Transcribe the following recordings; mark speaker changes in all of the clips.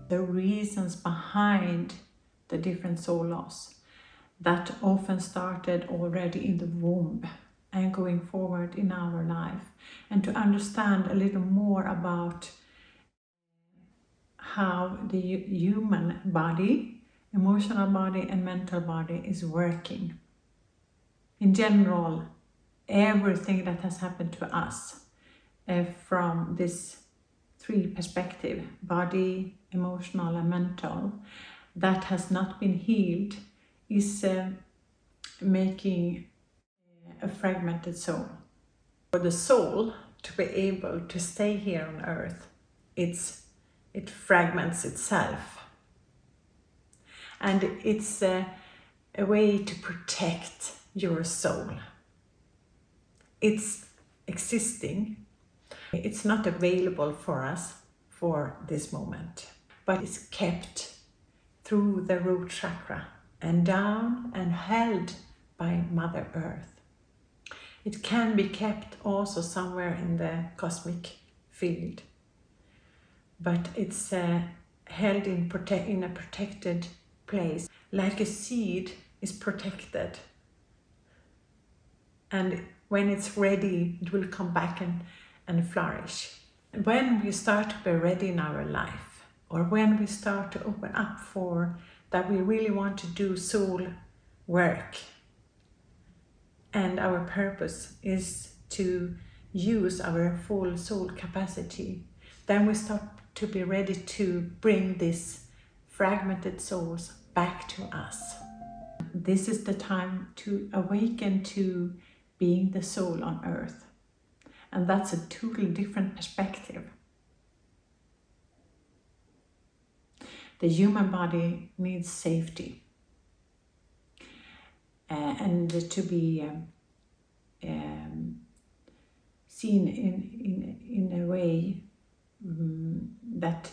Speaker 1: the reasons behind the different soul loss that often started already in the womb and going forward in our life, and to understand a little more about how the human body, emotional body and mental body is working. In general, everything that has happened to us from this three perspective, body, emotional and mental, that has not been healed is making a fragmented soul. For the soul to be able to stay here on earth, it fragments itself. And it's a way to protect your soul. It's existing. It's not available for us for this moment, but it's kept through the root chakra and down and held by Mother Earth. It can be kept also somewhere in the cosmic field, but it's held in a protected place, like a seed is protected. And when it's ready, it will come back and flourish. When we start to be ready in our life, or when we start to open up for that we really want to do soul work, and our purpose is to use our full soul capacity, then we start to be ready to bring these fragmented souls back to us. This is the time to awaken to being the soul on earth. And that's a totally different perspective. The human body needs safety and to be seen in a way that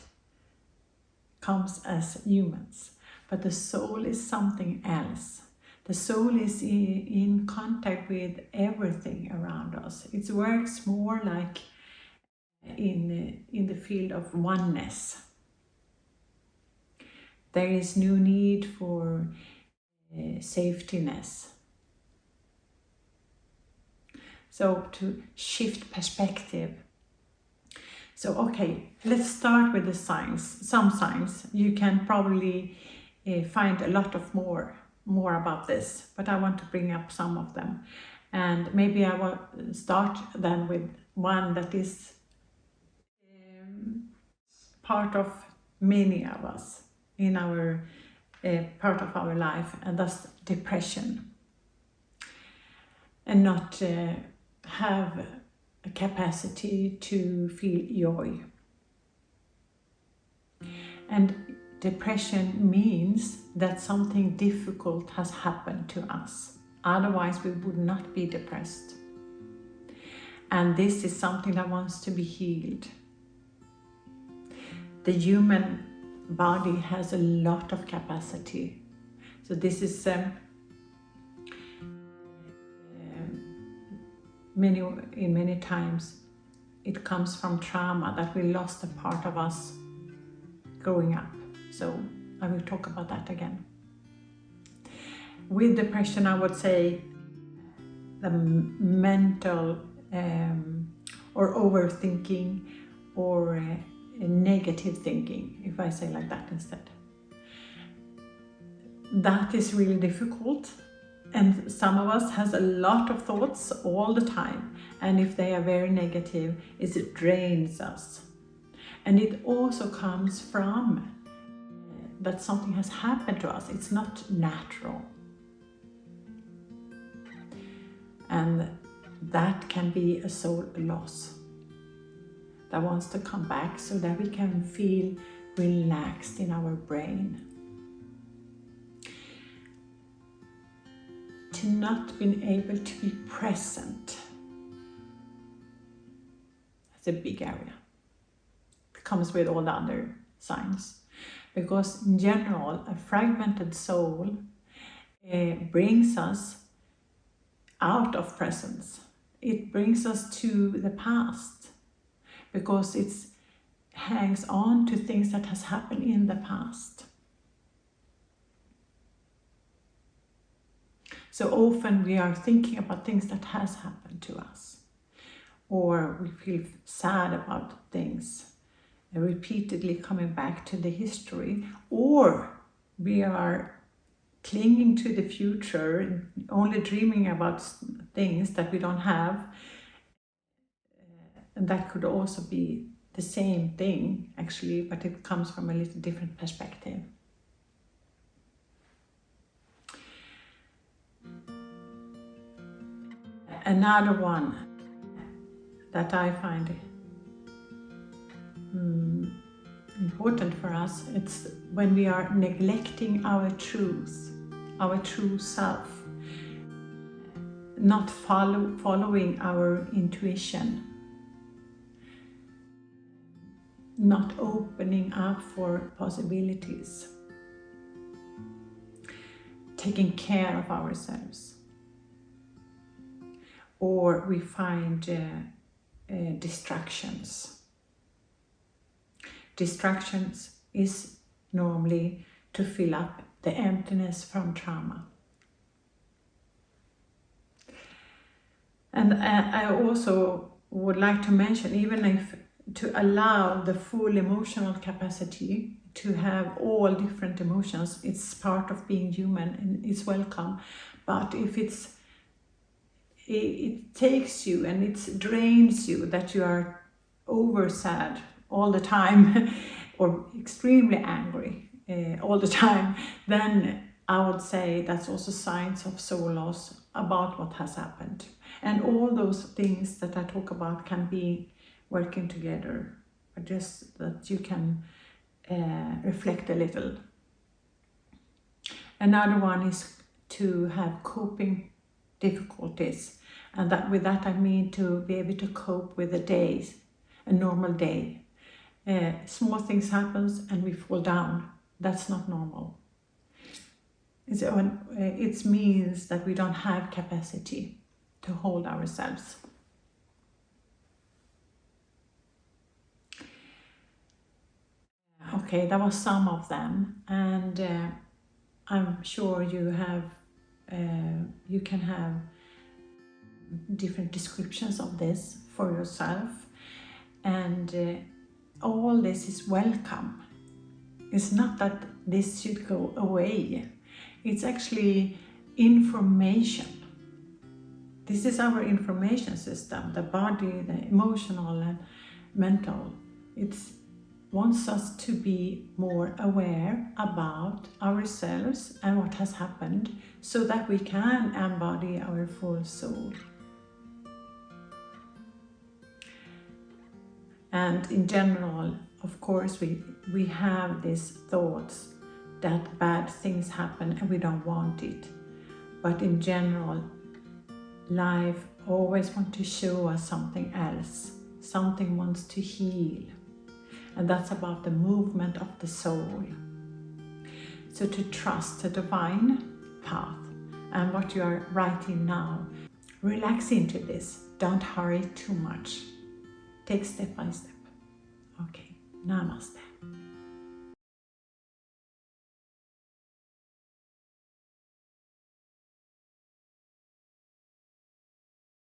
Speaker 1: comes as humans. But the soul is something else. The soul is in contact with everything around us. It works more like in the field of oneness. There is no need for safetyness. So to shift perspective. So okay, let's start with the signs. Some signs. You can probably find a lot of more about this, but I want to bring up some of them. And maybe I will start then with one that is part of many of us in our part of our life, and that's depression. And not have a capacity to feel joy. And depression means that something difficult has happened to us. Otherwise, we would not be depressed. And this is something that wants to be healed. The human body has a lot of capacity. So this is many times it comes from trauma, that we lost a part of us growing up. So I will talk about that again. With depression, I would say the mental or overthinking or negative thinking, if I say like that instead. That is really difficult, and some of us has a lot of thoughts all the time, and if they are very negative, it drains us. And it also comes from that something has happened to us. It's not natural. And that can be a soul loss that wants to come back so that we can feel relaxed in our brain. To not being able to be present. That's a big area. It comes with all the other signs. Because in general, a fragmented soul brings us out of presence. It brings us to the past, because it's hangs on to things that has happened in the past. So often we are thinking about things that has happened to us, or we feel sad about things, repeatedly coming back to the history, or we are clinging to the future, only dreaming about things that we don't have. And that could also be the same thing, actually, but it comes from a little different perspective. Another one that I find important for us, it's when we are neglecting our truth, our true self, not following our intuition, not opening up for possibilities, taking care of ourselves. Or we find distractions. Distractions is normally to fill up the emptiness from trauma. And I also would like to mention, even if to allow the full emotional capacity to have all different emotions, it's part of being human and it's welcome. But if it takes you and it drains you, that you are over sad all the time or extremely angry all the time, then I would say that's also signs of soul loss about what has happened. And all those things that I talk about can be working together, just that you can reflect a little. Another one is to have coping difficulties, and that with that I mean to be able to cope with the days, a normal day. Small things happens and we fall down. That's not normal. It means that we don't have capacity to hold ourselves. Okay, that was some of them, and I'm sure you can have different descriptions of this for yourself, and all this is welcome. It's not that this should go away. It's actually information. This is our information system, the body, the emotional and mental. It wants us to be more aware about ourselves and what has happened, so that we can embody our full soul. And in general, of course, we have these thoughts that bad things happen and we don't want it. But in general, life always wants to show us something else. Something wants to heal. And that's about the movement of the soul. So to trust the divine path and what you are writing now, relax into this. Don't hurry too much. Take step by step. Okay, namaste.